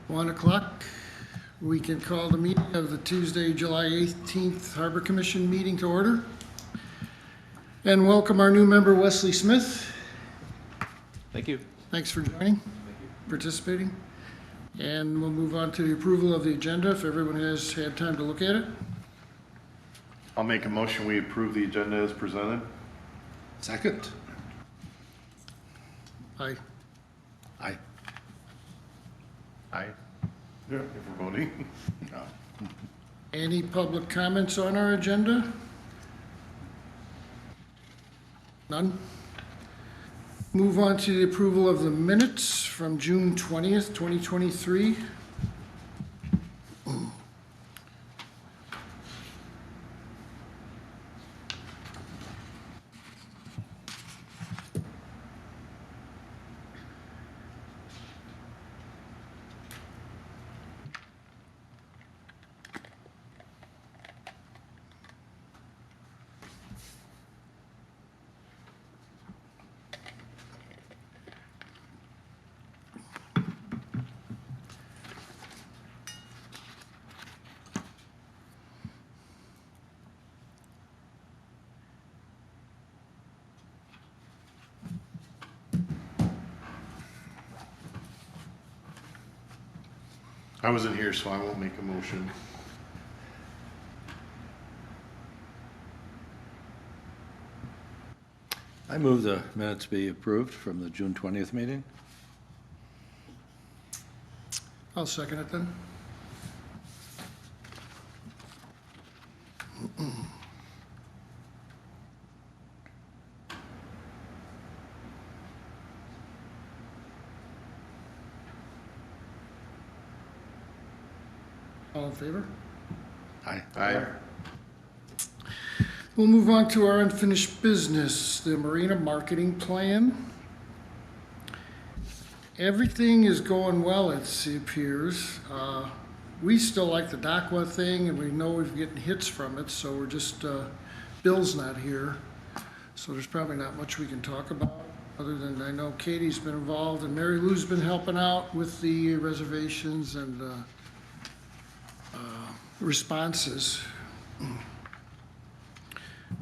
1 o'clock. We can call the meeting of the Tuesday, July 18th Harbor Commission meeting to order. And welcome our new member, Wesley Smith. Thank you. Thanks for joining, participating. And we'll move on to the approval of the agenda if everyone has had time to look at it. I'll make a motion, we approve the agenda as presented. Second. Aye. Aye. Aye. Yeah, if we're voting. Any public comments on our agenda? None? Move on to the approval of the minutes from June 20th, 2023. I wasn't here, so I won't make a motion. I move the minutes be approved from the June 20th meeting. I'll second it then. All in favor? Aye. Aye. We'll move on to our unfinished business, the marina marketing plan. Everything is going well, it appears. We still like the DACWA thing, and we know we've getting hits from it, so we're just, Bill's not here. So there's probably not much we can talk about, other than I know Katie's been involved, and Mary Lou's been helping out with the reservations and responses.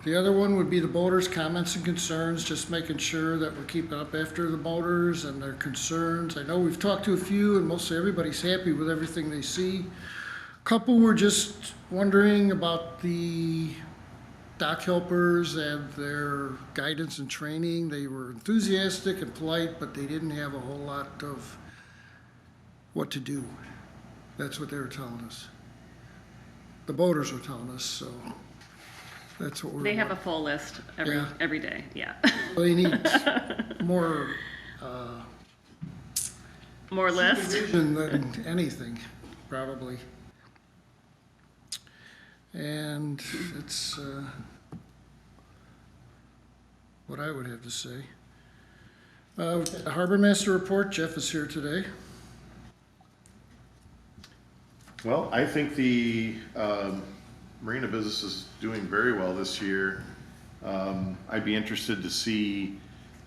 The other one would be the boaters' comments and concerns, just making sure that we're keeping up after the boaters and their concerns. I know we've talked to a few, and mostly everybody's happy with everything they see. Couple were just wondering about the dock helpers and their guidance and training. They were enthusiastic and polite, but they didn't have a whole lot of what to do. That's what they were telling us. The boaters were telling us, so that's what we're. They have a full list every Yeah. every day. Yeah. They need more More list. supervision than anything, probably. And it's what I would have to say. The Harbor Master report, Jeff is here today. Well, I think the marina business is doing very well this year. I'd be interested to see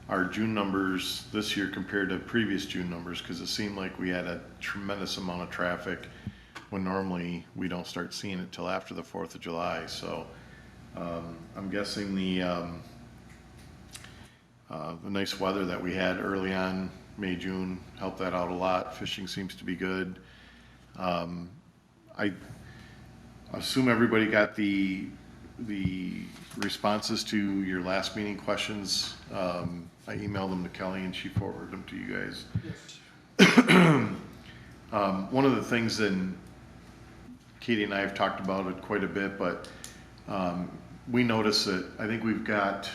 our June numbers this year compared to previous June numbers, because it seemed like we had a tremendous amount of traffic when normally we don't start seeing it till after the 4th of July. So I'm guessing the nice weather that we had early on, May, June, helped that out a lot. Fishing seems to be good. I assume everybody got the responses to your last meeting questions. I emailed them to Kelly and she forwarded them to you guys. One of the things that Katie and I have talked about it quite a bit, but we noticed that I think we've got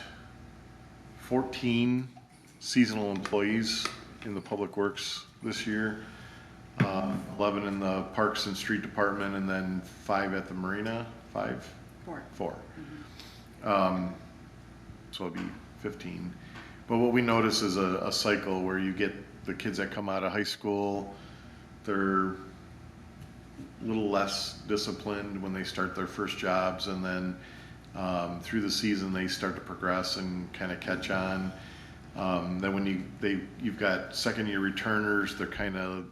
14 seasonal employees in the Public Works this year. 11 in the Parks and Street Department, and then 5 at the Marina. 5? 4. 4. So it'd be 15. But what we notice is a cycle where you get the kids that come out of high school, they're a little less disciplined when they start their first jobs, and then through the season they start to progress and kind of catch on. Then when you've got second year returners, they're kind of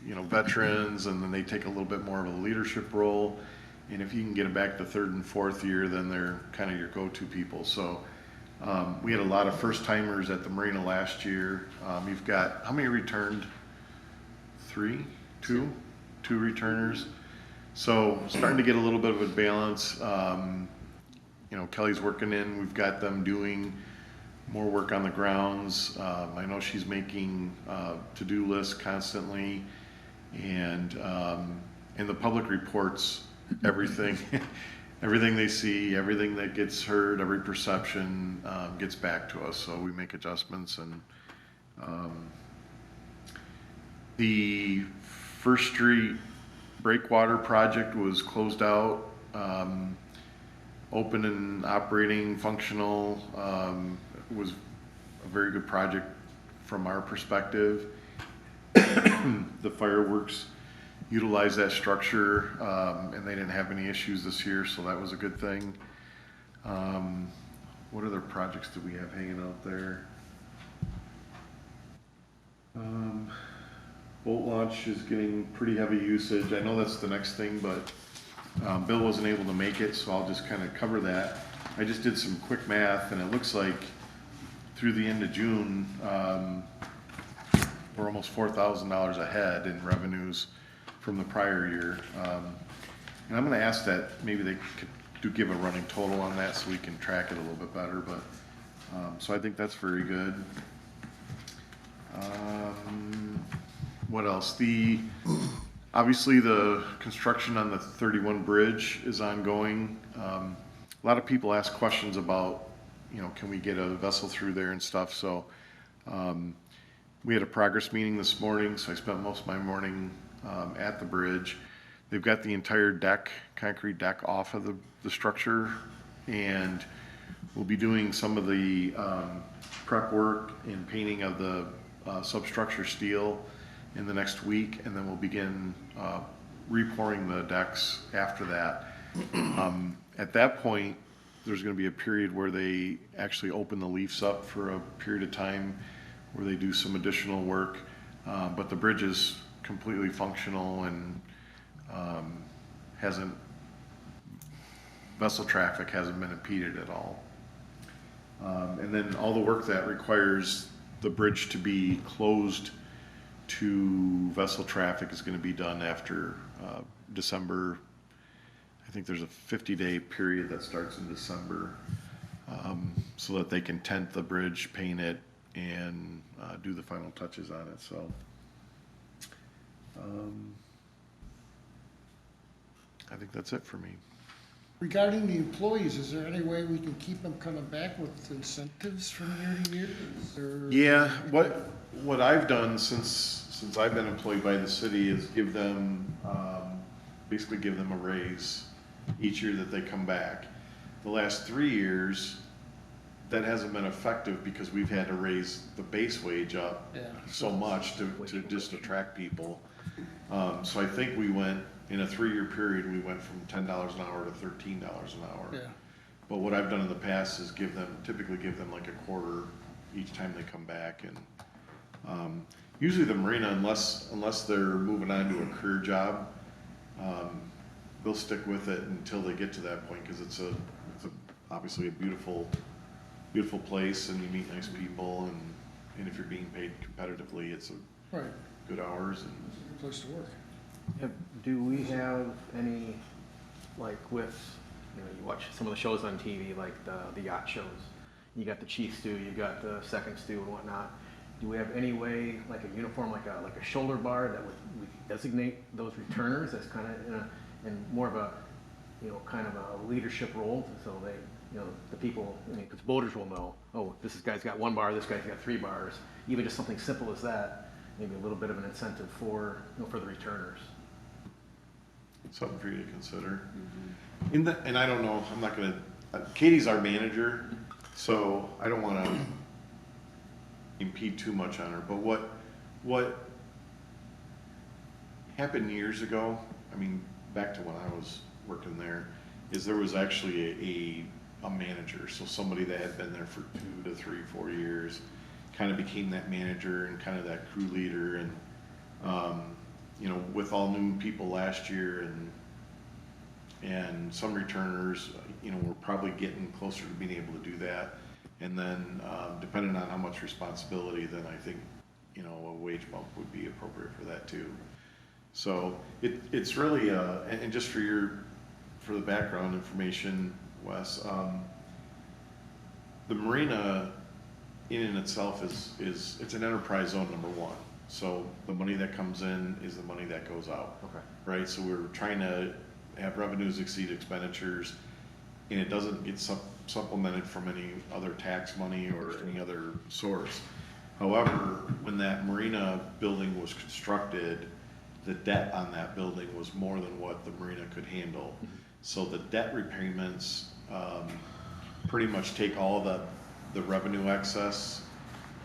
veterans, and then they take a little bit more of a leadership role. And if you can get them back to third and fourth year, then they're kind of your go-to people. So we had a lot of first timers at the marina last year. You've got, how many returned? Two returners. So starting to get a little bit of a balance. Kelly's working in, we've got them doing more work on the grounds. I know she's making to-do lists constantly, and the public reports everything, everything they see, everything that gets heard, every perception gets back to us. So we make adjustments, and the First Street breakwater project was closed out. Open and operating, functional. It was a very good project from our perspective. The fireworks utilized that structure, and they didn't have any issues this year, so that was a good thing. What other projects do we have hanging out there? Boat launch is getting pretty heavy usage. I know that's the next thing, but Bill wasn't able to make it, so I'll just kind of cover that. I just did some quick math, and it looks like through the end of June, we're almost $4,000 ahead in revenues from the prior year. And I'm going to ask that maybe they could give a running total on that so we can track it a little bit better. But so I think that's very good. What else? Obviously the construction on the 31 bridge is ongoing. A lot of people ask questions about, can we get a vessel through there and stuff. So we had a progress meeting this morning, so I spent most of my morning at the bridge. They've got the entire deck, concrete deck, off of the structure, and we'll be doing some of the prep work and painting of the substructure steel in the next week, and then we'll begin repouring the decks after that. At that point, there's going to be a period where they actually open the leafs up for a period of time where they do some additional work, but the bridge is completely functional and vessel traffic hasn't been impeded at all. And then all the work that requires the bridge to be closed to vessel traffic is going to be done after December. I think there's a 50-day period that starts in December, so that they can tent the bridge, paint it, and do the final touches on it. So I think that's it for me. Regarding the employees, is there any way we can keep them coming back with incentives from year to year? Yeah, what I've done since I've been employed by the city is basically give them a raise each year that they come back. The last 3 years, that hasn't been effective because we've had to raise the base wage up so much to just attract people. So I think we went, in a 3-year period, we went from $10 an hour to $13 an hour. Yeah. But what I've done in the past is typically give them like a quarter each time they come back. And usually the marina, unless they're moving on to a career job, they'll stick with it until they get to that point, because it's obviously a beautiful place, and you meet nice people, and if you're being paid competitively, it's good hours, and It's a good place to work. Do we have any, like with, you watch some of the shows on TV, like the yacht shows, you got the chief stew, you got the second stew and whatnot. Do we have any way, like a uniform, like a shoulder bar that we designate those returners as kind of in more of a, kind of a leadership role, so they, the people, because boaters will know, oh, this guy's got 1 bar, this guy's got 3 bars. Even just something simple as that, maybe a little bit of an incentive for, for the returners. something for you to consider. Mm-hmm. And I don't know, I'm not gonna, Katie's our manager, so I don't wanna impede too much on her, but what happened years ago, I mean, back to when I was working there, is there was actually a manager, so somebody that had been there for 2 to 3, 4 years, kind of became that manager and kind of that crew leader, and with all new people last year and some returners, we're probably getting closer to being able to do that. And then, depending on how much responsibility, then I think, a wage bump would be appropriate for that too. So it's really, and just for the background information, Wes, the marina in and itself it's an enterprise zone number one. So the money that comes in is the money that goes out. Okay. Right? So we're trying to have revenues exceed expenditures, and it doesn't get supplemented from any other tax money or any other source. However, when that marina building was constructed, the debt on that building was more than what the marina could handle. So the debt repayments pretty much take all the revenue excess,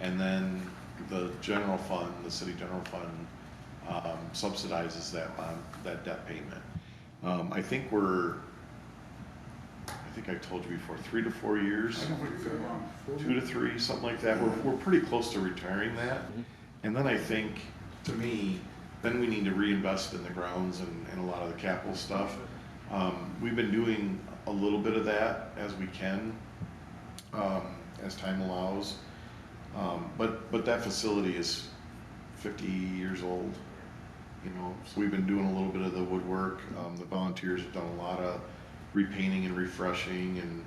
and then the general fund, the city general fund, subsidizes that debt payment. I think I told you before, 3 to 4 years, 2 to 3, something like that. We're pretty close to retiring that. And then I think, to me, then we need to reinvest in the grounds and a lot of the capital stuff. We've been doing a little bit of that as we can, as time allows. But that facility is 50 years old, so we've been doing a little bit of the woodwork. The volunteers have done a lot of repainting and refreshing,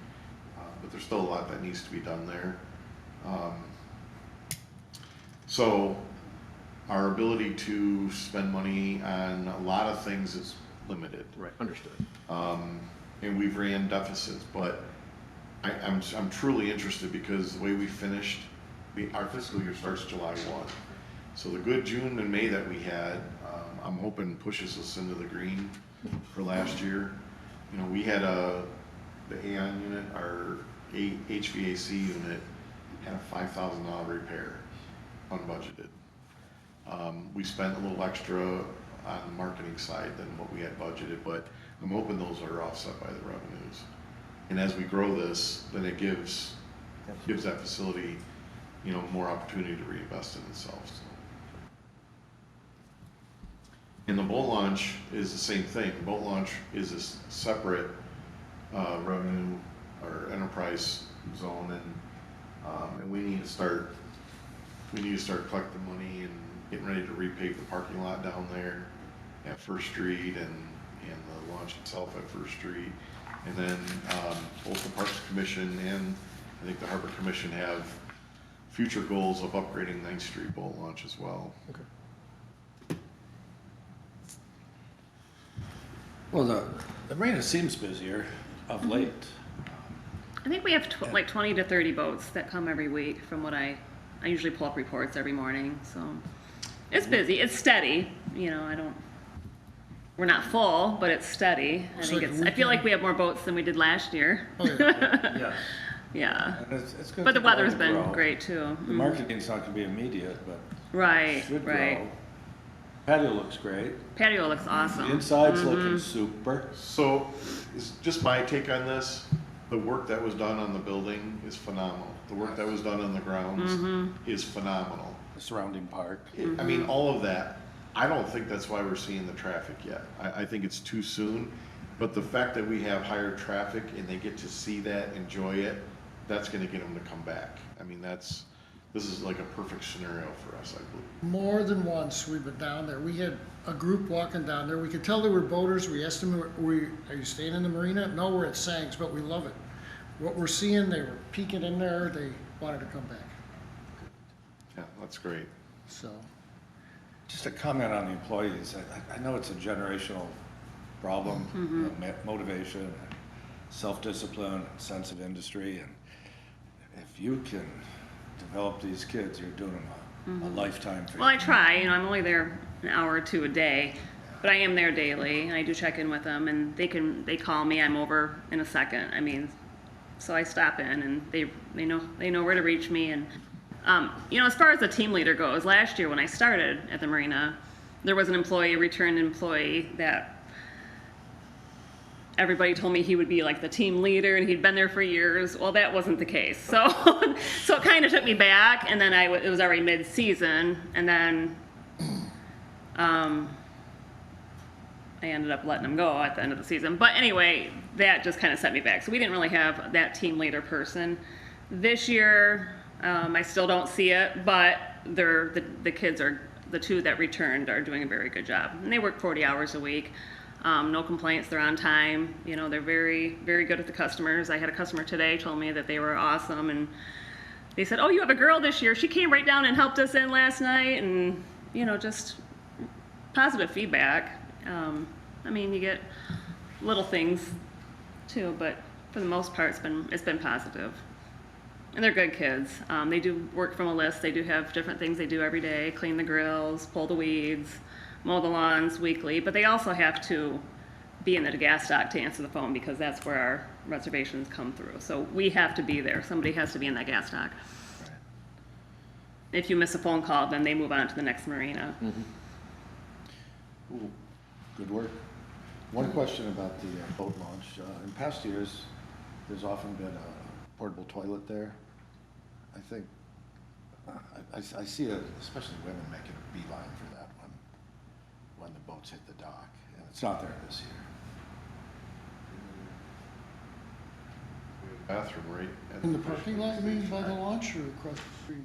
but there's still a lot that needs to be done there. So our ability to spend money on a lot of things is limited. Right, understood. And we've ran deficits, but I'm truly interested because the way we finished, our fiscal year starts July 1. So the good June and May that we had, I'm hoping pushes us into the green for last year. We had the AON unit, our HVAC unit, had a $5,000 repair, unbudgeted. We spent a little extra on the marketing side than what we had budgeted, but I'm hoping those are offset by the revenues. And as we grow this, then it gives that facility, more opportunity to reinvest in itself. So. And the boat launch is the same thing. The boat launch is a separate revenue or enterprise zone, and we need to start collecting money and getting ready to repave the parking lot down there at First Street and the launch itself at First Street. And then both the Parks Commission and I think the Harbor Commission have future goals of upgrading 9th Street boat launch as well. Okay. Well, the marina seems busier of late. I think we have like 20 to 30 boats that come every week from what I usually pull up reports every morning. So it's busy. It's steady. We're not full, but it's steady. I feel like we have more boats than we did last year. Oh, yeah. Yes. Yeah. And it's gonna But the take a while weather's to been grow. great too. The marketing's not gonna be immediate, but Right, should right. grow. Patio looks great. Patio looks awesome. The inside's looking super. So, just my take on this, the work that was done on the building is phenomenal. The work that was done on the grounds is phenomenal. The surrounding park. I mean, all of that, I don't think that's why we're seeing the traffic yet. I think it's too soon, but the fact that we have higher traffic and they get to see that, enjoy it, that's gonna get them to come back. I mean, this is like a perfect scenario for us, I believe. More than once, we've been down there. We had a group walking down there. We could tell they were boaters. We asked them, are you staying in the marina? No, we're at Sangs, but we love it. What we're seeing, they were peeking in there. They wanted to come back. Yeah, that's great. So, Just a comment on the employees. I know it's a generational problem, motivation, self-discipline, sense of industry, and if you can develop these kids, you're doing them a lifetime favor. Well, I try. I'm only there an hour or two a day, but I am there daily, and I do check in with them, and they call me. I'm over in a second. So I stop in, and they know where to reach me. And as far as the team leader goes, last year when I started at the marina, there was a returned employee that everybody told me he would be like the team leader and he'd been there for years. Well, that wasn't the case. So it kind of took me back, and then it was already mid-season, and then I ended up letting them go at the end of the season. But anyway, that just kind of set me back. So we didn't really have that team leader person. This year, I still don't see it, but the kids are, the two that returned are doing a very good job. And they work 40 hours a week. No complaints, they're on time. You know, they're very, very good with the customers. I had a customer today told me that they were awesome, and they said, oh, you have a girl this year. She came right down and helped us in last night, and, you know, just positive feedback. I mean, you get little things too, but for the most part, it's been positive. And they're good kids. They do work from a list. They do have different things they do every day: clean the grills, pull the weeds, mow the lawns weekly. But they also have to be in the gas dock to answer the phone, because that's where our reservations come through. So we have to be there. Somebody has to be in that gas dock. If you miss a phone call, then they move on to the next marina. Ooh, good work. One question about the boat launch. In past years, there's often been a portable toilet there. I think, I see especially women making a beeline for that when the boats hit the dock, and it's not there this year. Bathroom right at In the parking lot, you mean, by the launch, or across the street?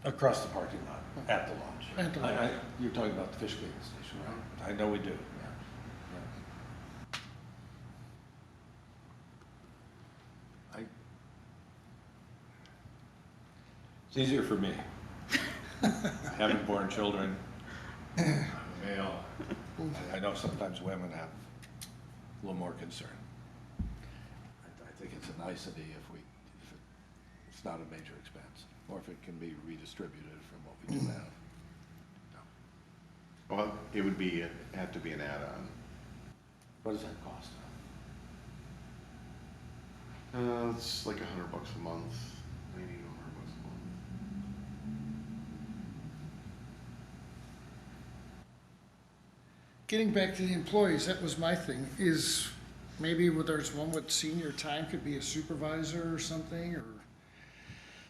Across the parking lot, at the launch. At the launch. You're talking about the fish cleaning station, right? I know we do, yeah. It's easier for me. Having born children, I'm a male. I know sometimes women have a little more concern. I think it's a nicety if it's not a major expense, or if it can be redistributed from what we do have. Well, it would have to be an add-on. What does that cost? It's like $100 a month, 90 to $100 a month. Getting back to the employees, that was my thing, is maybe there's one with senior time, could be a supervisor or something, or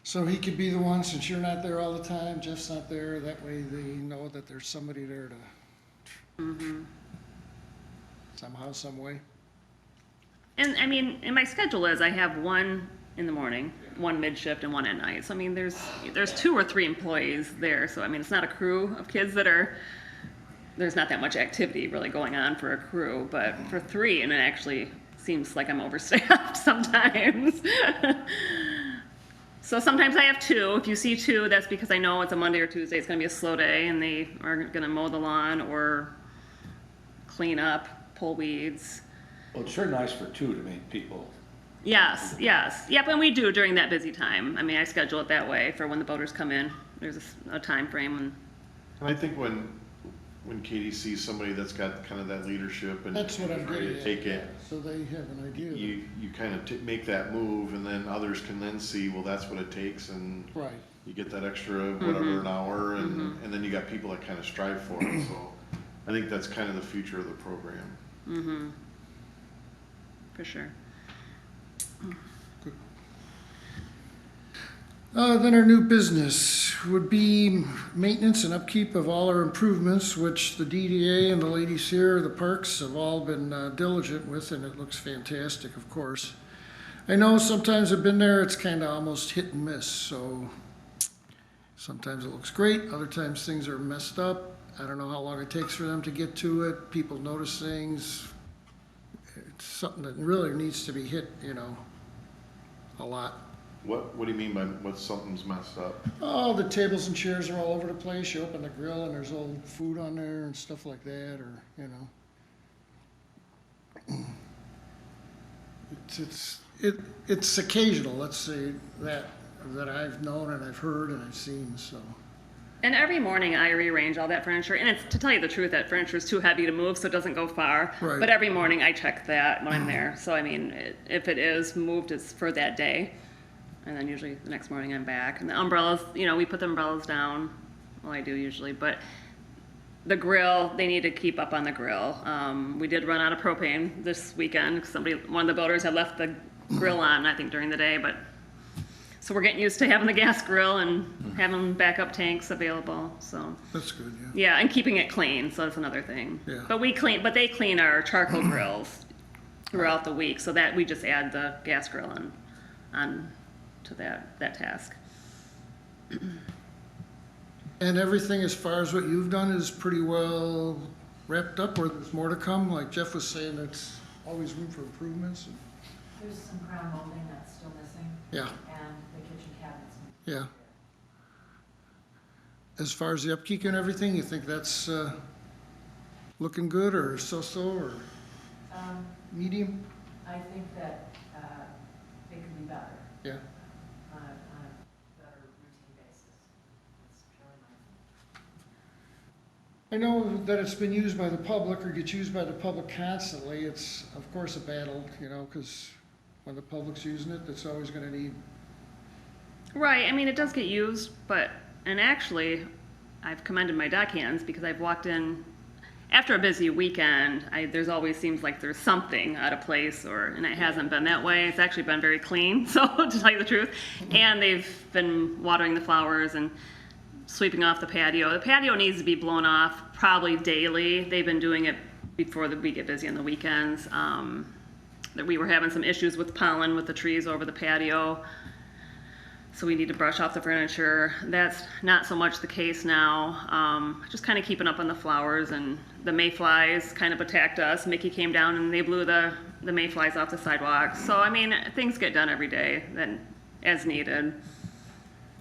so he could be the one, since you're not there all the time, Jeff's not there, that way they know that there's somebody there to somehow, some way. And I mean, and my schedule is I have one in the morning, one mid-shift, and one at night. So I mean, there's 2 or 3 employees there. So I mean, it's not a crew of kids that are, there's not that much activity really going on for a crew, but for 3, and it actually seems like I'm overstaffed sometimes. So sometimes I have 2. If you see 2, that's because I know it's a Monday or Tuesday, it's gonna be a slow day, and they are gonna mow the lawn or clean up, pull weeds. Well, it's sure nice for 2 to meet people. Yes, yes. Yep, and we do during that busy time. I mean, I schedule it that way for when the boaters come in. There's a time frame when, And I think when Katie sees somebody that's got kind of that leadership and That's what I'm ready getting to at. take it, So they have an idea. you kind of make that move, and then others can then see, well, that's what it takes, and Right. you get that extra whatever an hour, and then you got people that kind of strive for it. So I think that's kind of the future of the program. for sure. Then our new business would be maintenance and upkeep of all our improvements, which the DDA and the ladies here, the parks, have all been diligent with, and it looks fantastic, of course. I know sometimes I've been there, it's kind of almost hit and miss, so sometimes it looks great, other times things are messed up. I don't know how long it takes for them to get to it, people notice things. It's something that really needs to be hit, a lot. What do you mean by what something's messed up? Oh, the tables and chairs are all over the place. You open the grill and there's old food on there and stuff like that, or, It's occasional, let's say, that I've known and I've heard and I've seen, so. And every morning I rearrange all that furniture, and it's, to tell you the truth, that furniture is too heavy to move, so it doesn't go far. Right. But every morning I check that when I'm there. So I mean, if it is moved, it's for that day. And then usually the next morning I'm back. And the umbrellas, we put the umbrellas down. Well, I do usually, but the grill, they need to keep up on the grill. We did run out of propane this weekend. One of the boaters had left the grill on, I think, during the day, but So we're getting used to having the gas grill and having backup tanks available, so. That's good, yeah. Yeah, and keeping it clean, so that's another thing. Yeah. But they clean our charcoal grills throughout the week, so that we just add the gas grill on to that task. And everything as far as what you've done is pretty well wrapped up, or there's more to come? Like Jeff was saying, there's always room for improvements. There's some crown molding that's still missing, Yeah, and the kitchen cabinets. yeah. As far as the upkeep and everything, you think that's looking good, or so-so, or Um, medium? I think that, it could be better Yeah. on a better routine basis. It's really my. I know that it's been used by the public, or gets used by the public constantly. It's, of course, a battle, you know, because when the public's using it, it's always gonna need, Right, I mean, it does get used, and actually, I've commended my deckhands because I've walked in, after a busy weekend, there's always seems like there's something out of place, and it hasn't been that way. It's actually been very clean, so to tell you the truth. And they've been watering the flowers and sweeping off the patio. The patio needs to be blown off probably daily. They've been doing it before we get busy on the weekends. That we were having some issues with pollen with the trees over the patio, so we need to brush off the furniture. That's not so much the case now. Just kind of keeping up on the flowers, and the mayflies kind of attacked us. Mickey came down and they blew the mayflies off the sidewalk. So I mean, things get done every day as needed.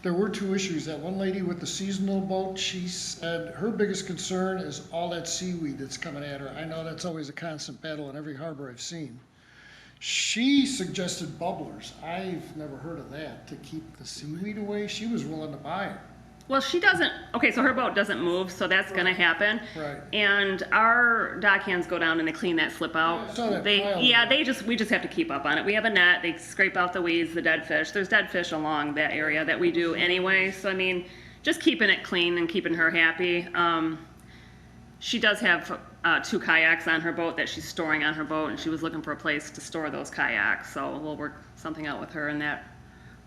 there were two issues. That one lady with the seasonal boat, she said her biggest concern is all that seaweed that's coming at her. I know that's always a constant battle in every harbor I've seen. She suggested bubblers. I've never heard of that, to keep the seaweed away. She was willing to buy it. Well, she doesn't, okay, so her boat doesn't move, so that's gonna happen. Right. And our dockhands go down and they clean that slip out. Yeah, I saw that pile We just have to keep up on it. We have a net, they scrape out the weeds, the dead fish. There's dead fish along that area that we do anyway, so I mean, just keeping it clean and keeping her happy. She does have 2 kayaks on her boat that she's storing on her boat, and she was looking for a place to store those kayaks, so we'll work something out with her in that.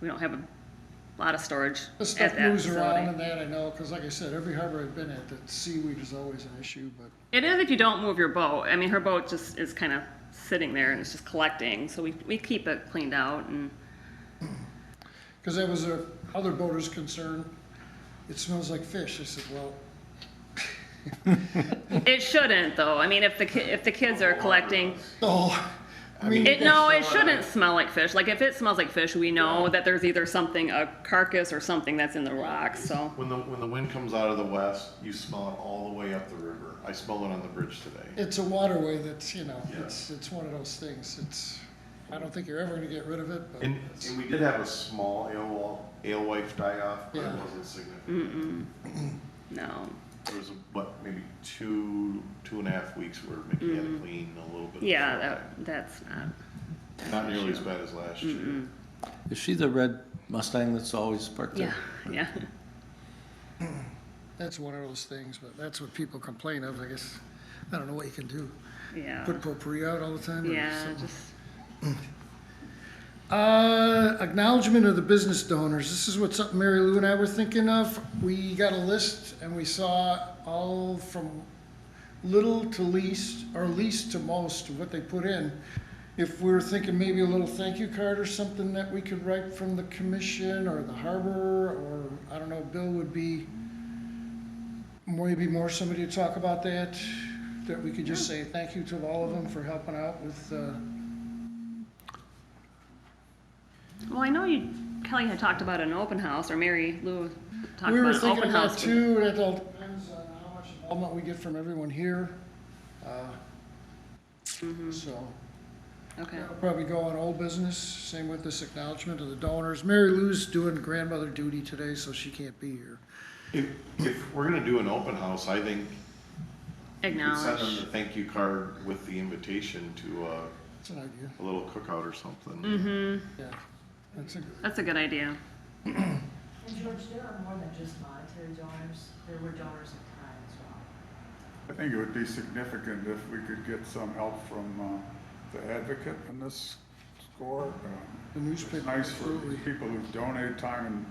We don't have a lot of storage The at stuff that moves around facility. and that, I know, because like I said, every harbor I've been at, that seaweed is always an issue, but It is if you don't move your boat. I mean, her boat just is kind of sitting there and it's just collecting, so we keep it cleaned out and. because that was a other boater's concern. It smells like fish. I said, well, It shouldn't though. I mean, if the kids are collecting, oh, I mean, it shouldn't smell like fish. Like if it smells like fish, we know that there's either a carcass or something that's in the rocks. So When the wind comes out of the west, you smell it all the way up the river. I smelled it on the bridge today. it's a waterway that's, you know, Yeah. it's one of those things. I don't think you're ever gonna get rid of it, but And we did have a small alewife die off, but it Yeah. wasn't significant. no. There was, maybe 2.5 weeks where Mickey had to clean a little bit. of Yeah, the that's not. Not nearly as bad as last year. Is she the red Mustang that's always parked Yeah, there? yeah. that's one of those things, but that's what people complain of, I guess. I don't know what you can do. Yeah. Put potpourri out all the time? or Yeah, something? just. Acknowledgement of the business donors. This is what something Mary Lou and I were thinking of. We got a list and we saw all from little to least, or least to most of what they put in. If we were thinking maybe a little thank you card or something that we could write from the commission or the harbor, or I don't know, Bill would be maybe more somebody to talk about that we could just say thank you to all of them for helping out with, Well, I know Kelly had talked about an open house, or Mary Lou talked we were about an thinking open of that house. too, and it all depends on how much involvement we get from everyone here. So, Okay. that'll probably go on old business, same with this acknowledgement of the donors. Mary Lou's doing grandmother duty today, so she can't be here. If we're gonna do an open house, I think you could send them Acknowledge. the thank you card with the invitation to That's an idea, a little cookout or something. yeah. That's a good. That's a good idea. And George, there are more than just monetary donors. There were donors of time as well. I think it would be significant if we could get some help from the advocate in this score. The newspaper, It's nice for absolutely. people who've donated time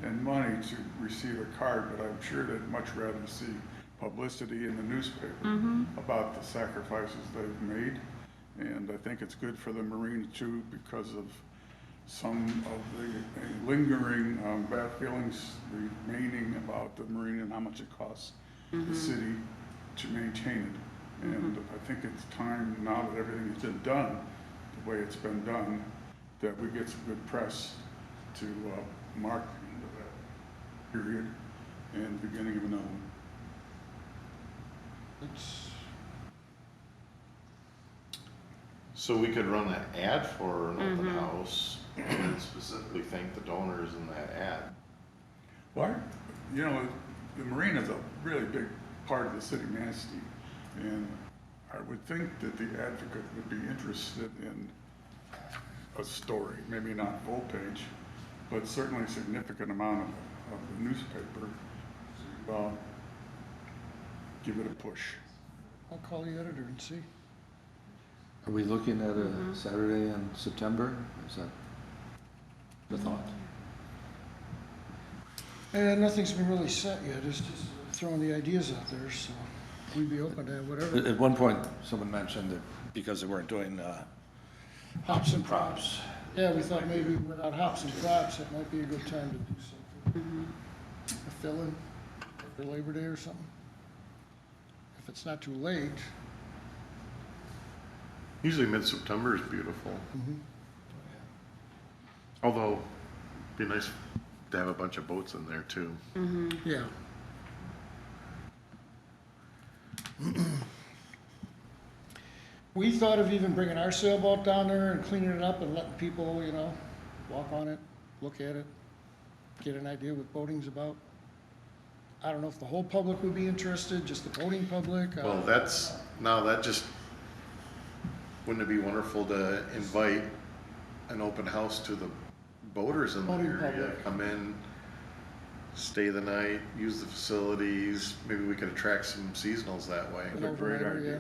and money to receive a card, but I'm sure they'd much rather see publicity in the newspaper about the sacrifices they've made. And I think it's good for the Marines too, because of some of the lingering bad feelings remaining about the Marine and how much it costs the city to maintain it. And I think it's time, now that everything has been done, the way it's been done, that we get some good press to mark the end of that period and the beginning of another one. It's, So we could run an ad for an open house and specifically thank the donors in that ad. Well, you know, the Marine is a really big part of the city of Manistee, and I would think that the Advocate would be interested in a story, maybe not full page, but certainly a significant amount of the newspaper to give it a push. I'll call the editor and see. Are we looking at a Saturday in September? Is that the thought? And nothing's been really set yet, it's just throwing the ideas out there, so we'd be open to whatever. At one point, someone mentioned that because they weren't doing Hops and props. Yeah, we thought maybe without hops and props, it might be a good time to do something. A fill-in for Labor Day or something. If it's not too late. Usually mid-September is beautiful. Although, it'd be nice to have a bunch of boats in there too. Yeah. We thought of even bringing our sailboat down there and cleaning it up and letting people, you know, walk on it, look at it, get an idea what boating's about. I don't know if the whole public would be interested, just the boating public. Well, that just, wouldn't it be wonderful to invite an open house to the boaters in the Boating area? public. Come in, stay the night, use the facilities, maybe we could attract some seasonals that way. An a great overnighter, idea. yeah.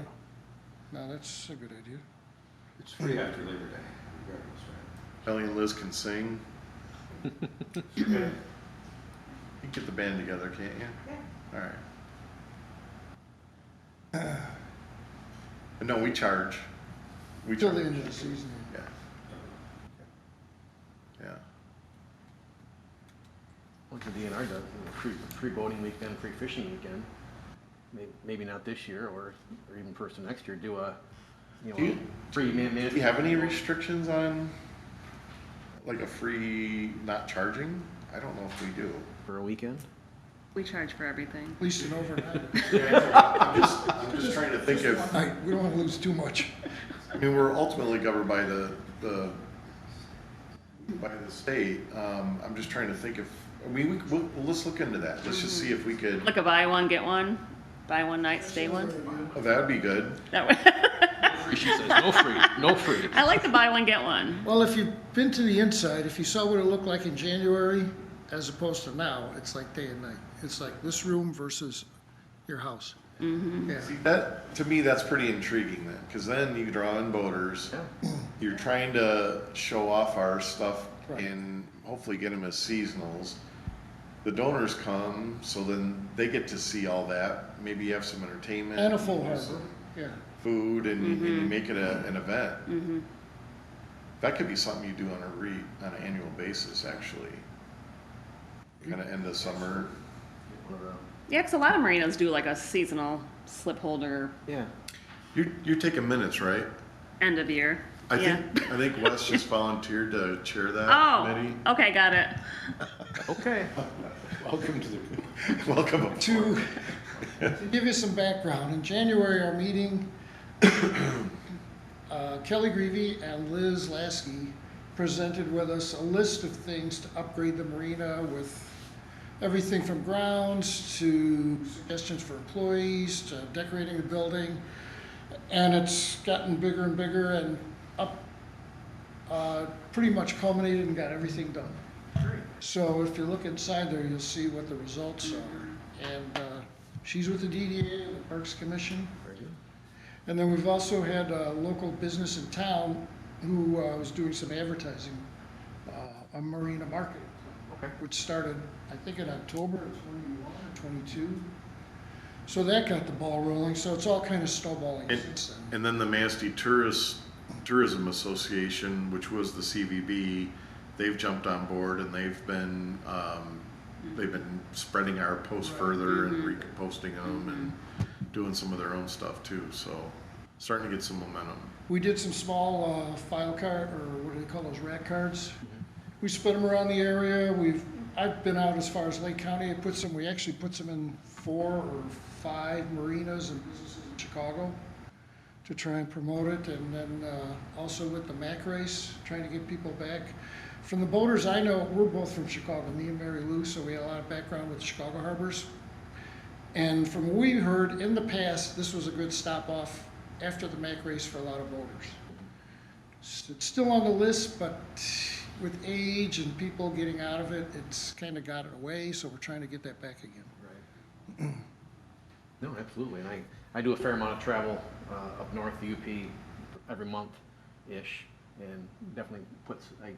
No, that's a good idea. It's free after Labor Day, regardless, right? Ellie and Liz can sing. You can get the band together, can't you? Yeah. All right. But no, we charge. We Till charge. the end of the season. Yeah. Yeah. Like the DNR does, you know, free boating weekend, free fishing weekend. Maybe not this year, or even first of next year, do a, you Do you- know, free man. Do you have any restrictions on, like a free not charging? I don't know if we do. For a weekend? We charge for everything. At least an overnight. I'm just trying to think of, Night, we don't want to lose too much. I mean, we're ultimately governed by by the state. I'm just trying to think if, I mean, let's look into that. Let's just see if we could, Like a buy one, get one, buy one night, stay one. oh, that'd be good. That way. She says, no free, no free. I like the buy one, get one. Well, if you've been to the inside, if you saw what it looked like in January as opposed to now, it's like day and night. It's like this room versus your house. Yeah. See, that, to me, that's pretty intriguing then, because then you draw in boaters. You're trying to show off our stuff Right. and hopefully get them as seasonals. The donors come, so then they get to see all that. Maybe you have some entertainment. And a full some harbor, yeah. Food, and you make it an event. That could be something you do on on an annual basis, actually. Kind of end of summer. Yeah, 'cause a lot of marinas do like a seasonal slip holder Yeah. You're taking minutes, right? end of year. I Yeah. think Wes just volunteered to chair that Oh, committee. okay, got it. Okay. Welcome to the. Welcome aboard. To give you some background, in January, our meeting, Kelly Greavy and Liz Lasky presented with us a list of things to upgrade the marina with everything from grounds to suggestions for employees to decorating the building. And it's gotten bigger and bigger and pretty much culminated and got everything done. So if you look inside there, you'll see what the results are. And she's with the DDA and the Parks Commission. Very good. And then we've also had a local business in town who was doing some advertising on Marina Market, Okay. which started, I think, in October of 21 or 22. So that got the ball rolling, so it's all kind of snowballing And, since then. and then the Manistee Tourism Association, which was the CVB, they've jumped on board and they've been spreading our posts further and reposting them and doing some of their own stuff too. So starting to get some momentum. We did some small file card, or what do they call those, rack cards? We split them around the area. I've been out as far as Lake County. We actually put them in 4 or 5 marinas and businesses in Chicago to try and promote it. And then also with the MAC race, trying to get people back. From the boaters I know, we're both from Chicago, me and Mary Lou, so we had a lot of background with Chicago harbors. And from what we heard in the past, this was a good stop off after the MAC race for a lot of boaters. It's still on the list, but with age and people getting out of it, it's kind of got it away, so we're trying to get that back again. Right. No, absolutely. And I do a fair amount of travel up north, the UP, every month-ish, and definitely I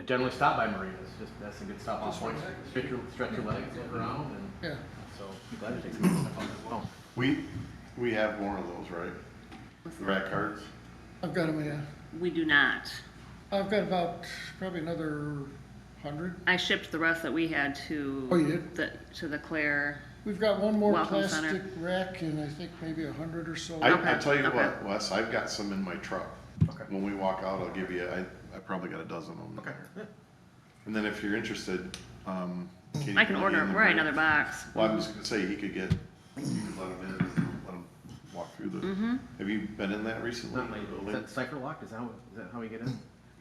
generally stop by marinas. Just that's a good stop off point. Stretch your legs, look around, and Yeah. so I'm glad to take some stuff out as well. We have more of those, right? The rack cards. I've got them, yeah. We do not. I've got about probably another 100. I shipped the rest that we had to. Oh, you did? To the Claire. We've got one more Welcome plastic Center. rack and I think maybe 100 or so. I tell you okay. what, Wes, I've got some in my truck. Okay. When we walk out, I'll give you, I probably got a dozen of them Okay. there. And then if you're interested, Katie I can let order you in right there. another box. Well, I'm just gonna say, you could let him in, let him walk through the, have you been in that recently? Not like, is that cipher locked? Is that how we get in?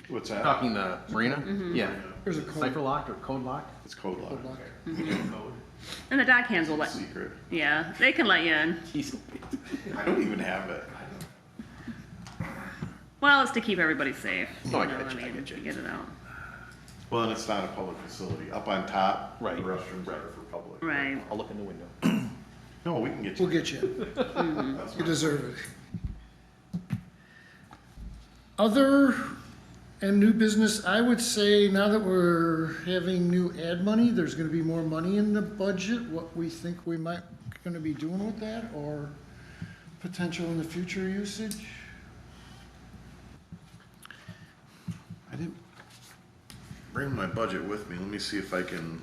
What's that? Talking the marina? Yeah. There's a code. Cipher locked or code locked? It's code lock. Lock. Code. And the dock hands will let. Secret. Yeah, they can let you in. Jeez. I don't even have it. Well, it's to keep everybody safe. No, I know, get you, I get you. to get it out. Well, and it's not a public facility. Up on top, Right. the restrooms are for public. Right. I'll look in the window. No, we can get you. We'll get you. That's You fine. deserve it. Other and new business, I would say now that we're having new ad money, there's gonna be more money in the budget, what we think we might gonna be doing with that, or potential in the future usage. I didn't bring my budget with me. Let me see if I can.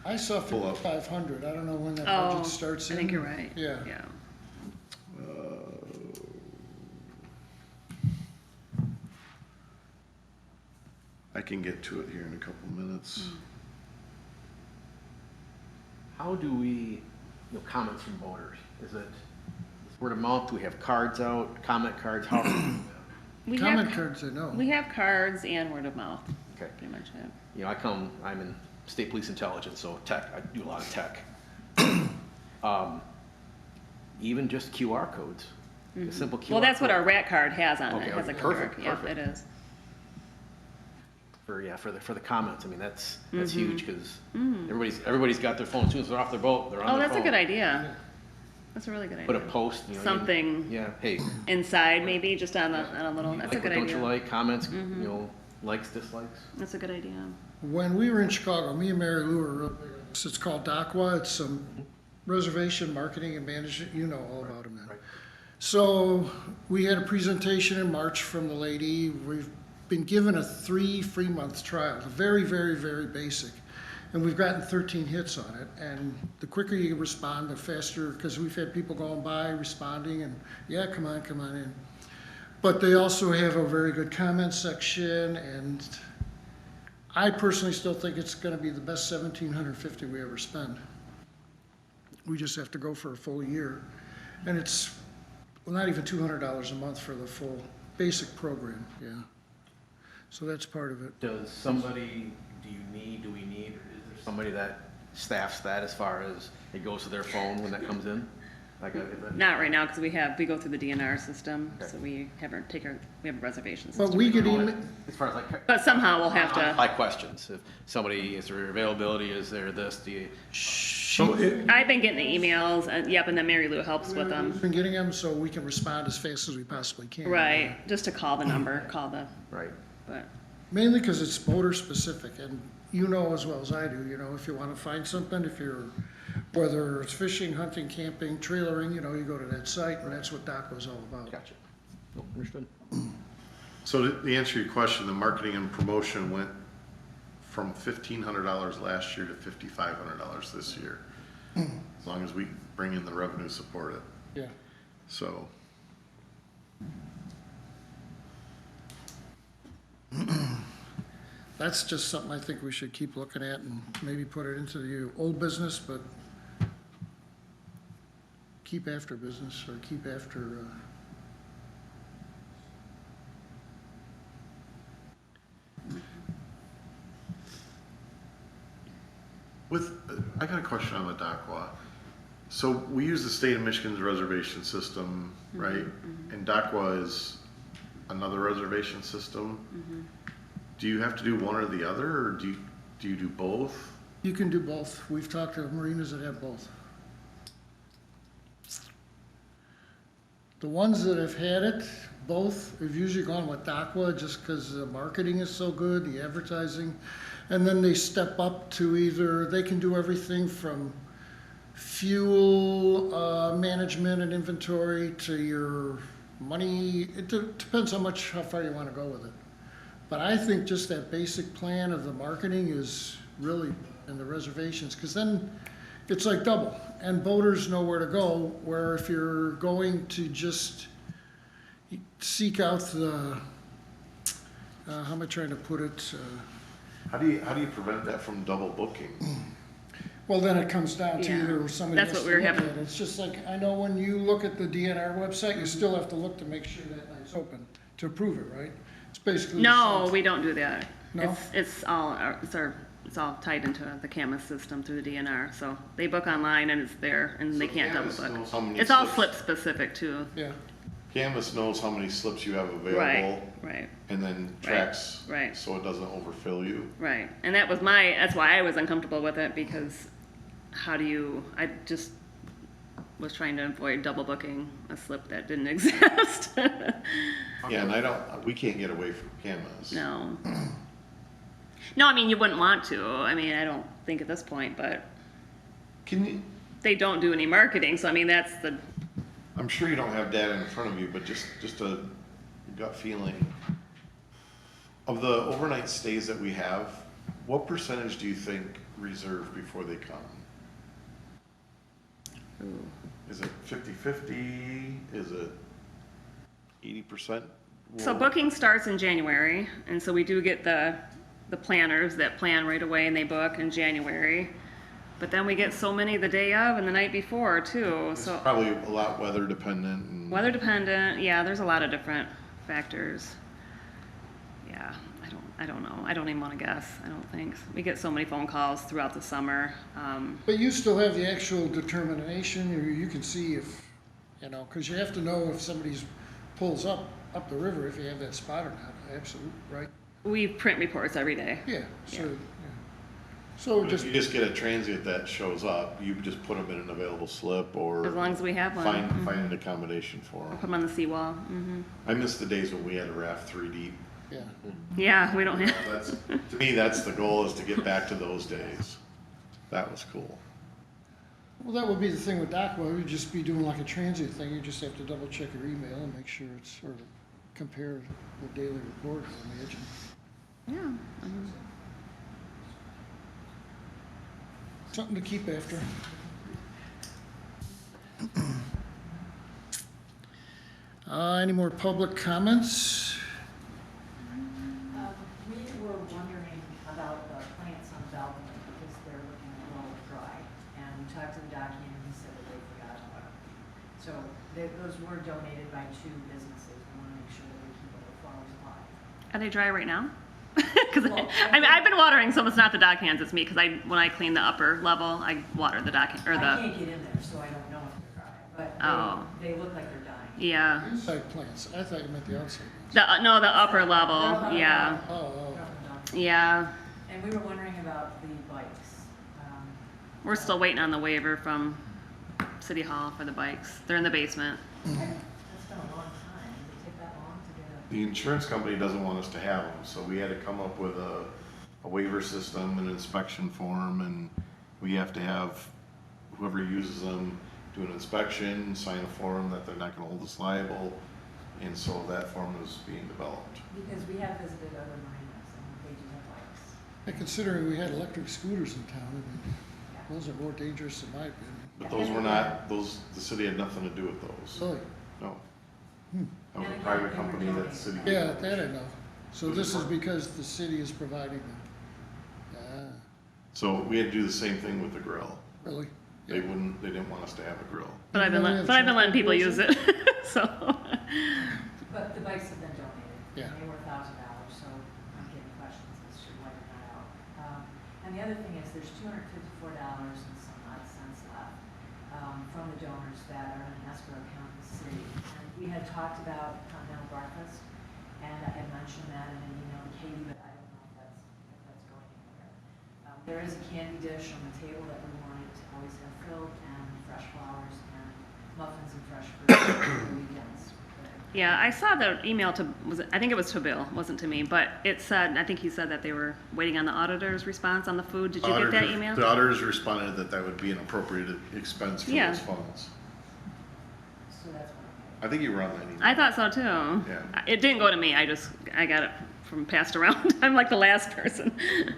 I saw Pull up. 5,500, I don't know when that Oh, budget starts I in. think you're right. Yeah. Yeah. I can get to it here in a couple minutes. How do we, comments from voters? Is it word of mouth? Do we have cards out, comment cards? How? We Comment have, cards, I know. we have cards and word of mouth. Okay. Pretty much it. I'm in state police intelligence, so tech, I do a lot of tech. Even just QR codes, a simple QR. Well, that's what code our rat card has on Okay, it. It has a okay, QR. perfect, Yep, perfect. it is. For the comments. I mean, that's huge because everybody's got their phone. As soon as they're off their boat, they're on Oh, their that's a phone. good idea. That's a really good Put a idea. post, Something Yeah, hey, inside, maybe just on a little. That's a like, good what don't you idea. like? Comments, likes, dislikes. That's a good idea. When we were in Chicago, me and Mary Lou were real big on this. It's called DACWA. It's some reservation marketing and management. You know all about them, man. Right. So we had a presentation in March from the lady. We've been given a 3 free month trial, very, very, very basic. And we've gotten 13 hits on it. And the quicker you respond, the faster, because we've had people going by responding and, yeah, come on in. But they also have a very good comment section, and I personally still think it's gonna be the best $1,750 we ever spend. We just have to go for a full year. And it's not even $200 a month for the full basic program, yeah. So that's part of it. Do we need, or is there somebody that staffs that as far as it goes to their phone when that comes in? Like Not right now because we go through the DNR system, Okay. so we have a reservation system. But we get email, As far as like. But somehow we'll have to. Like questions, if somebody, is there availability, is there this, do you? So it, I've been getting the emails, yep, and then Mary Lou helps with We've them. been getting them so we can respond as fast as we possibly can. Right, just to call the number, Right. but, Mainly because it's boater specific, and you know as well as I do, you know, if you want to find something, if you're, whether it's fishing, hunting, camping, trailering, you know, you go to that site, and that's what DACWA's all about. Gotcha. Nope, understood. so to answer your question, the marketing and promotion went from $1,500 last year to $5,500 this year. As long as we bring in the revenue to support it, Yeah. so. That's just something I think we should keep looking at and maybe put it into the old business, but keep after business or keep after, I got a question on the DACWA. So we use the state of Michigan's reservation system, right? And DACWA is another reservation system. Do you have to do one or the other, or do you do both? you can do both. We've talked to marinas that have both. The ones that have had it, both, have usually gone with DACWA just because the marketing is so good, the advertising. And then they step up to either, they can do everything from fuel management and inventory to your money. It depends how far you want to go with it. But I think just that basic plan of the marketing is really, and the reservations, because then it's like double, and boaters know where to go, where if you're going to just seek out the, how am I trying to put it? How do you prevent that from double booking? Well, then it comes down to Yeah, either somebody that's has what to we were look at having. it. It's just like, I know when you look at the DNR website, you still have to look to make sure that night's open to approve it, right? It's basically. the no, same. we don't do that. No? It's all, it's all tied into the CAMA system through the DNR, so they book online and it's there, and they So can't double Canvas book. knows how many It's all slips- slip specific too. Yeah, Canvas knows how many slips you have available. Right. And then tracks. right. So it doesn't overfill you. Right, and that's why I was uncomfortable with it, because I just was trying to avoid double booking a slip that didn't exist. Yeah, and we can't get away from Canvas. No. No, I mean, you wouldn't want to, I mean, I don't think at this point, but Can you, they don't do any marketing, so I mean, that's the, I'm sure you don't have data in front of you, but just a gut feeling. Of the overnight stays that we have, what percentage do you think reserve before they come? Is it 50-50? Is it 80%? so booking starts in January, and so we do get the planners that plan right away and they book in January. But then we get so many the day of and the night before too, It's so. probably a lot weather dependent. And Weather dependent, yeah, there's a lot of different factors. Yeah, I don't know, I don't even wanna guess, I don't think. We get so many phone calls throughout the summer. but you still have the actual determination, you can see if, you know, because you have to know if somebody's pulls up the river, if you have that spot or not, absolutely, right? We print reports every day. Yeah, Yeah. so, yeah. So if just, you just get a transient that shows up, you just put them in an available slip or As long as we have one. find an accommodation for Put them. them on the seawall. I miss the days when we had a raft 3 deep. yeah. Yeah, we don't have, That's, to me, that's the goal, is to get back to those days. That was cool. Well, that would be the thing with DACWA, you'd just be doing like a transient thing, you just have to double check your email and make sure it's, or compare the daily report, I imagine. yeah. Something to keep after. Any more public comments? We were wondering about the plants on the balcony because they're looking a little dry. And we talked to the docking and he said that they forgot about them. So those were donated by 2 businesses. We want to make sure that we keep all the flowers alive. Are they dry right now? Because Well, I mean, I've been watering, so it's not the dock hands, it's me, because when I clean the upper level, I water the dock, or I the, can't get in there, so I don't know if they're dry. But Oh. they look like they're dying. yeah. Inside plants, I thought you meant the outside. No, the upper level, yeah, Oh, They're up and down. yeah. And we were wondering about the bikes. We're still waiting on the waiver from City Hall for the bikes. They're in the basement. That's been a long time. Does it take that long to get a? The insurance company doesn't want us to have them, so we had to come up with a waiver system, an inspection form, and we have to have whoever uses them do an inspection, sign a form that they're not gonna hold us liable, and so that form is being developed. Because we have visited other marinas and they do have bikes. And considering we had electric scooters in town, I mean, those are more dangerous in my opinion. But those were not, the city had nothing to do with those. Really? No. That was a private company that the city. Yeah, that I know. So this is because the city is providing them. Ah, So we had to do the same thing with the grill. really? They didn't want us to have a grill. But I've You been, know, we have but I've been letting people traffic use it. So, But the bikes have been donated. Yeah. And they were $1,000, so I'm getting questions as to why they're not out. And the other thing is there's $254 and some odd cents left, from the donors that are in an escrow account in the city. And we had talked about continental breakfast, and I had mentioned that in an email to Katie, but I don't know if that's going anywhere. There is a candy dish on the table that we wanted to always have filled, and fresh flowers and muffins and fresh fruit for the weekends. yeah, I saw the email to, I think it was to Bill, wasn't to me, but it said, I think he said that they were waiting on the auditor's response on the food. Did you get that email? The auditors responded that that would be an appropriate expense for Yeah. those funds. So that's what I'm I think you were on that email. I thought so too. Yeah. It didn't go to me. I got it from passed around. I'm like the last person. Did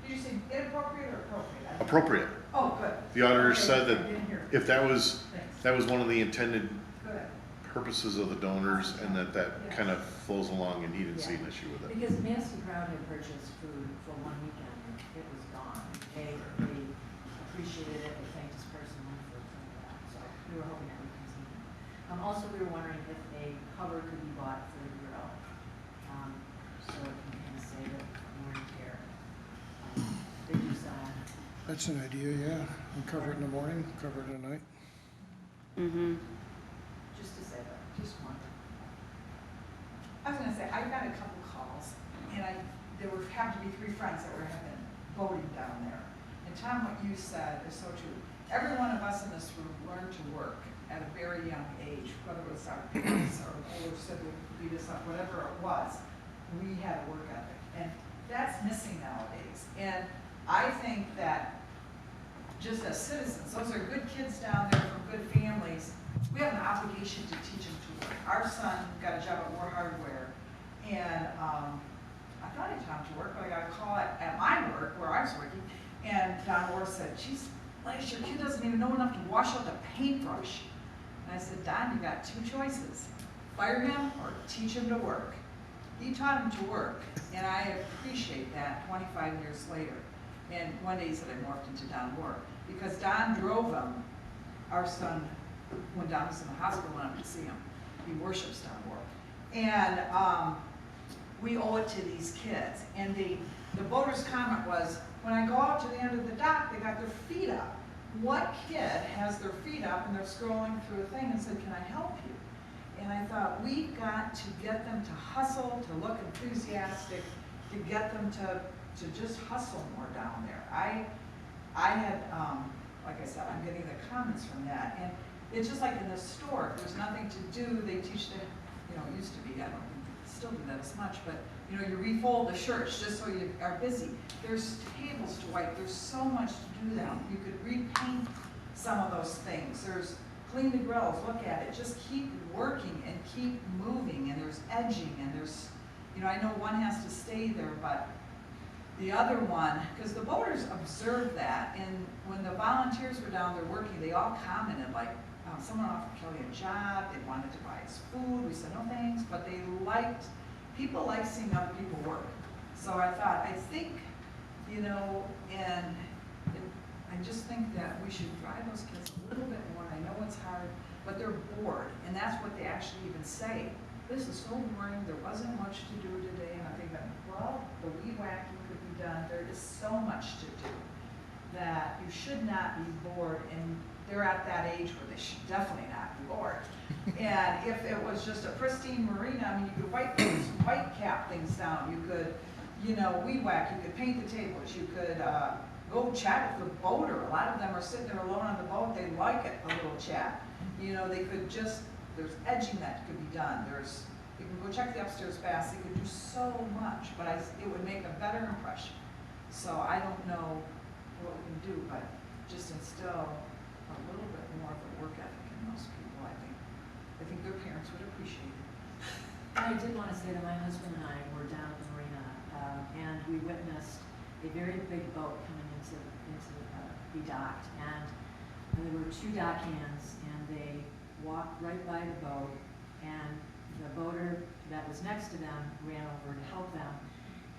you say inappropriate or appropriate? Appropriate. Oh, good. The auditors Okay, said that I didn't hear. if that was Thanks. one of the intended Good. purposes of the donors, and that kind of flows along, and he didn't see an issue with it. Because Manistee Crowd had purchased food for one weekend, and it was gone. They appreciated it, they thanked us personally for that, so we were hoping that would continue. Also, we were wondering if a cover could be bought for the grill, so it can kind of save it from wear and tear. They do sell them. That's an idea, yeah. And cover it in the morning, cover it at night. Mm-hmm. Just to save it, just one. I was gonna say, I got a couple calls, and there happened to be 3 friends that were having voting down there. And Tom, what you said is so true. Every one of us in this room learned to work at a very young age, whether it was our parents or older sibling beat us up, whatever it was, we had a work ethic. And that's missing nowadays. And I think that just as citizens, those are good kids down there from good families. We have an obligation to teach them to work. Our son got a job at War Hardware, and I thought he taught him to work, but I got a call at my work where I was working, and Don Orr said, "Geez, Les, your kid doesn't even know enough to wash out the paintbrush." And I said, "Don, you got 2 choices: fire him or teach him to work." He taught him to work, and I appreciate that 25 years later. And one day he said I morphed into Don Orr, because Don drove him, our son, when Don was in the hospital, went up to see him. He worships Don Orr. And we owe it to these kids. And the voter's comment was, when I go out to the end of the dock, they got their feet up. What kid has their feet up and they're scrolling through a thing and said, "Can I help you?" And I thought, we've got to get them to hustle, to look enthusiastic, to get them to just hustle more down there. I had, like I said, I'm getting the comments from that. And it's just like in the store, if there's nothing to do, they teach the, it used to be, I don't think they still do that as much, but you refold the shirts just so you are busy. There's tables to wipe, there's so much to do now. You could repaint some of those things. There's clean the grills, look at it, just keep working and keep moving, and there's edging, and there's, I know one has to stay there, but the other one, because the voters observed that, and when the volunteers were down there working, they all commented, like, someone offered Kelly a job, they wanted to buy us food, we said no thanks, but people like seeing other people work. So I thought, I think, and I just think that we should drive those kids a little bit more. I know it's hard, but they're bored, and that's what they actually even say. This is so boring, there wasn't much to do today, and I'm thinking, well, the weed whacking could be done. There is so much to do that you should not be bored, and they're at that age where they should definitely not be bored. And if it was just a pristine marina, you could white cap things down, you could, weed whack, you could paint the tables, you could go chat with the boater. A lot of them are sitting there alone on the boat, they like it, a little chat. You know, they could just, there's edging that could be done, there's, you can go check the upstairs baths, they could do so much, but it would make a better impression. So I don't know what we can do, but just instill a little bit more of a work ethic in most people, I think. I think their parents would appreciate it. I did want to say that my husband and I were down at the marina, and we witnessed a very big boat coming into be docked, and there were two dock hands, and they walked right by the boat, and the boater that was next to them ran over to help them,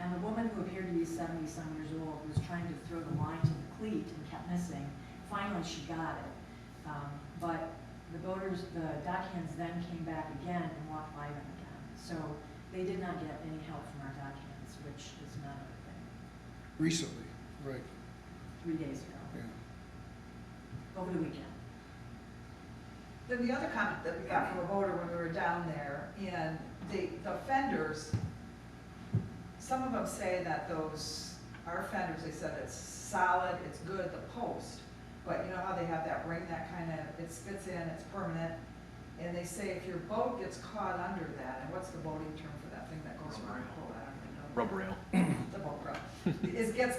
and the woman, who appeared to be 70-some years old, was trying to throw the line to the cleat and kept missing. Finally, she got it, but the dock hands then came back again and walked by them again. So they did not get any help from our dock hands, which is not a good thing. Recently, right, 3 days ago, yeah. over the weekend. Then the other comment that we got from a boater when we were down there, and the fenders, some of them say that our fenders, they said it's solid, it's good, the post, but you know how they have that ring that kind of, it fits in, it's permanent, and they say if your boat gets caught under that, and what's the boating term for that thing that goes around the boat? I don't even know. Rubber rail. The boat rail.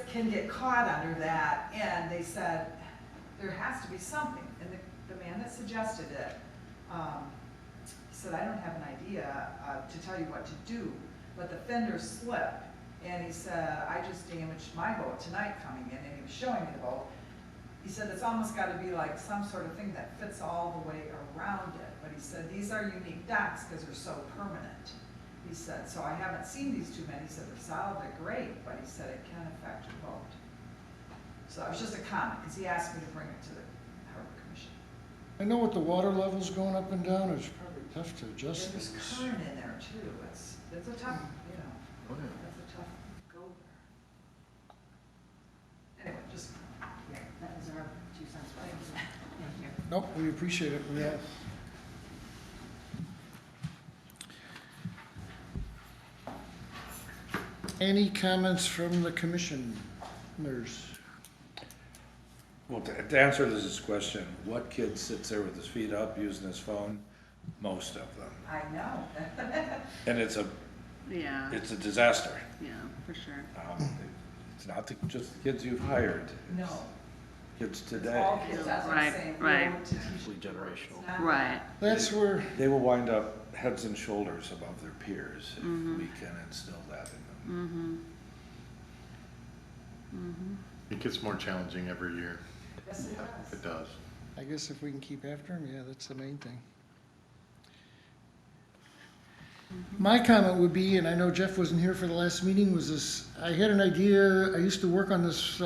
Can get caught under that, and they said there has to be something, and the man that suggested it, he said, I don't have an idea to tell you what to do, but the fender slipped, and he said, I just damaged my boat tonight coming in, and he was showing me the boat. He said, it's almost got to be like some sort of thing that fits all the way around it, but he said, these are unique docks because they're so permanent. He said, so I haven't seen these too many. He said, they're solid, they're great, but he said it can affect your boat. So it was just a comment, because he asked me to bring it to the Harbor Commission. I know with the water levels going up and down, it's probably tough to adjust And there's things. current in there too. It's a tough, you know, Oh, yeah. that's a tough go there. Anyway, just, Yeah, that was our 2 cents. Thank you. Nope, we appreciate it, we have. Any comments from the commissioners? Well, to answer this question, what kid sits there with his feet up using his phone? Most of them. I know. And it's a Yeah, disaster. yeah, for sure. It's not just the kids you've hired. No. Kids It's today. all kids, that's what I'm Right, saying. right. We don't teach Usually them. generational. It's not- Right. That's where, They will wind up heads and shoulders above their peers if we can instill that in them. It gets more challenging every year. Yes, it does. It does. I guess if we can keep after them, yeah, that's the main thing. My comment would be, and I know Jeff wasn't here for the last meeting, was this, I had an idea, I used to work on this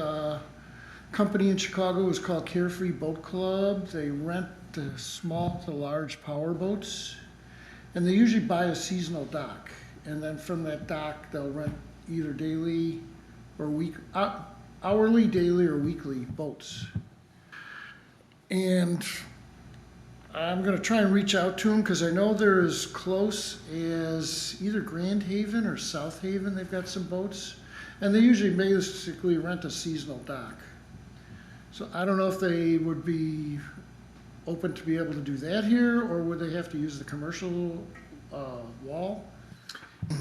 company in Chicago, it was called Carefree Boat Club. They rent small to large power boats, and they usually buy a seasonal dock. And then from that dock, they'll rent either daily or hourly, daily, or weekly boats. And I'm gonna try and reach out to them, because I know they're as close as either Grand Haven or South Haven, they've got some boats. And they usually basically rent a seasonal dock. So I don't know if they would be open to be able to do that here, or would they have to use the commercial wall?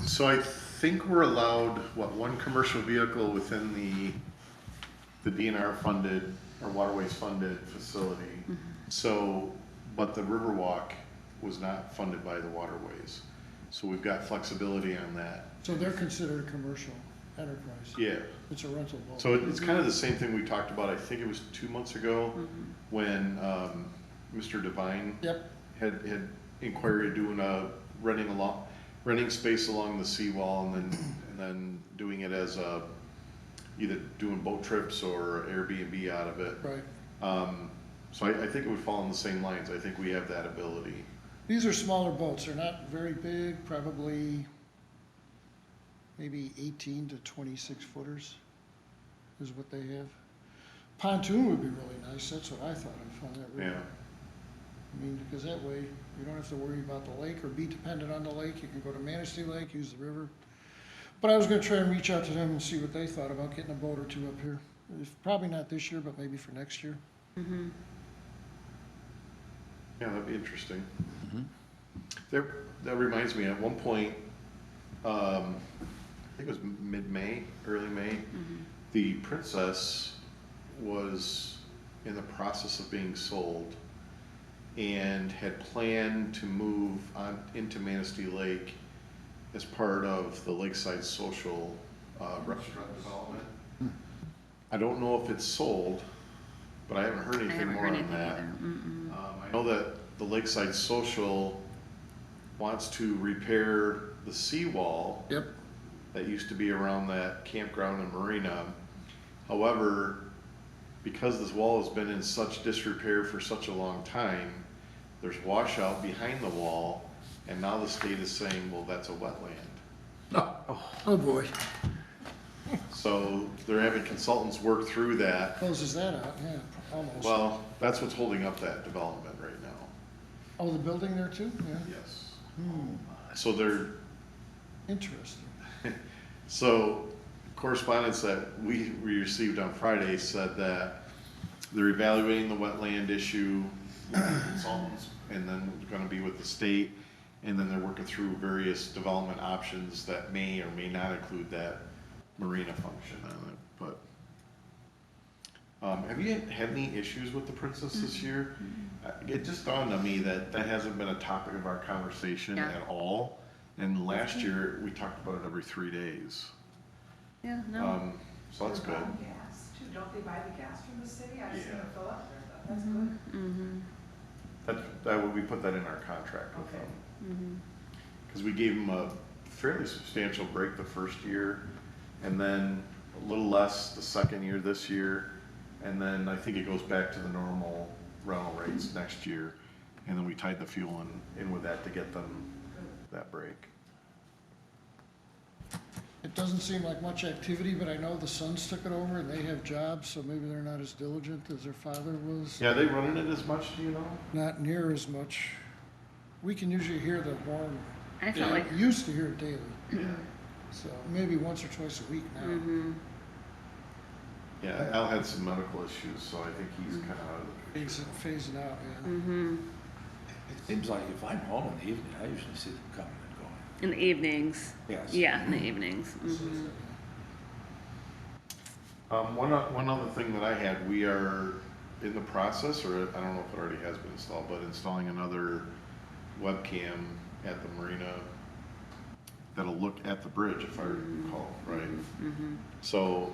So I think we're allowed, one commercial vehicle within the DNR funded or waterways funded facility. So, but the Riverwalk was not funded by the waterways. So we've got flexibility on that. So they're considered a commercial enterprise. Yeah. It's a rental boat. So it's kind of the same thing we talked about, I think it was 2 months ago, when Mr. Devine Yep, had inquired doing renting space along the seawall and then doing it as either doing boat trips or Airbnb out of it. right. So I think it would fall in the same lines. I think we have that ability. These are smaller boats, they're not very big, probably maybe 18 to 26 footers is what they have. Pontoon would be really nice, that's what I thought of on that river. Yeah. I mean, because that way, you don't have to worry about the lake or be dependent on the lake, you can go to Manistee Lake, use the river. But I was gonna try and reach out to them and see what they thought about getting a boat or two up here. Probably not this year, but maybe for next year. Yeah, that'd be interesting. That reminds me, at one point, I think it was mid-May, early May, the Princess was in the process of being sold and had planned to move on into Manistee Lake as part of the Lakeside Social restaurant development. I don't know if it's sold, but I haven't heard I anything haven't more heard on anything that. either. I know that the Lakeside Social wants to repair the seawall Yep. that used to be around that campground and marina. However, because this wall has been in such disrepair for such a long time, there's washout behind the wall, and now the state is saying, well, that's a wetland. Oh, boy. So they're having consultants work through that. Closes that out, yeah, almost. Well, that's what's holding up that development right now. Oh, the building there too? Yeah. Yes. So they're, Interesting. so correspondence that we received on Friday said that they're evaluating the wetland issue with consultants, and then gonna be with the state, and then they're working through various development options that may or may not include that marina function on it, but. Have you had any issues with the Princess this year? It just dawned on me that that hasn't been a topic of our conversation Yeah. at all. And last year, we talked about it every 3 days. Yeah, no. So that's They're good. buying gas too. Don't they buy the gas from the city? I've seen Yeah. it fill up there. That's good. We put that in our contract with Okay. them. Because we gave them a fairly substantial break the first year, and then a little less the second year this year. And then I think it goes back to the normal rental rates next year. And then we tied the fuel in with that to get them that break. It doesn't seem like much activity, but I know the sons took it over and they have jobs, so maybe they're not as diligent as their father was. Yeah, are they running it as much, do you know? Not near as much. We can usually hear the horn. I felt like, We used to hear it daily. So maybe once or twice a week now. Yeah, Al had some medical issues, so I think he's kind of out of the picture. Phasing out, yeah. It seems like if I'm home in the evening, I usually see them coming and going. in the evenings. Yes. Yeah, in the evenings. One other thing that I had, we are in the process, or I don't know if it already has been installed, but installing another webcam at the marina that'll look at the bridge, if I recall, right? So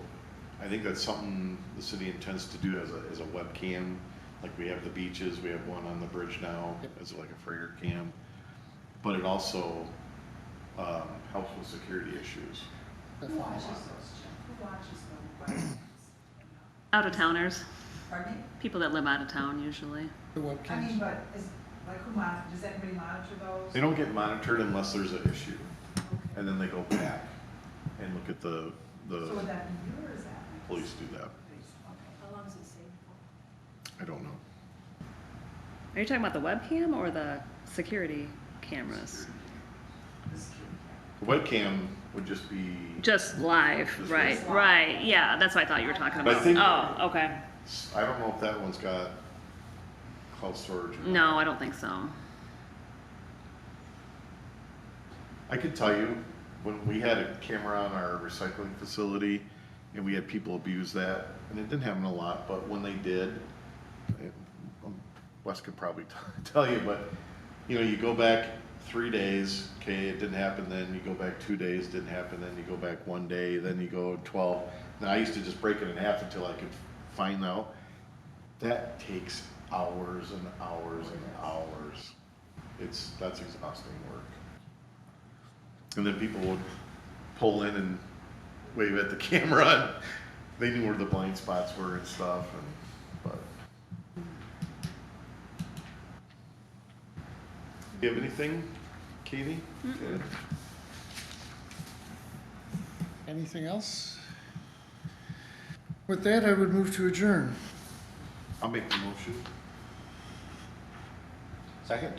I think that's something the city intends to do as a webcam. Like we have the beaches, we have one on the bridge now as like a freighter cam. But it also helps with security issues. Who watches those, Jim? Who watches them? Out of towners, Pardon me? people that live out of town usually. The I mean, webcams. but is, like, does anybody monitor those? They don't get monitored unless there's an issue. And then they go back and look at the So would that be you or is that? police do that. Police, okay. How long does it stay for? I don't know. Are you talking about the webcam or the security cameras? The security The webcam would just be, Just live, Just right, live. right, yeah, that's what I thought you were talking But I about. think- Oh, okay. I don't know if that one's got cloud storage or not. No, I don't think so. I could tell you, when we had a camera on our recycling facility, and we had people abuse that, and it didn't happen a lot, but when they did, Wes could probably tell you, but, you know, you go back 3 days, okay, it didn't happen then, you go back 2 days, didn't happen then, you go back 1 day, then you go 12. And I used to just break it in half until I could find out. That takes hours and hours and hours. That's exhausting work. And then people would pull in and wave at the camera, and they knew where the blind spots were and stuff, but. You have anything, Katie? Good. Anything else? With that, I would move to adjourn. I'll make the motion. Second?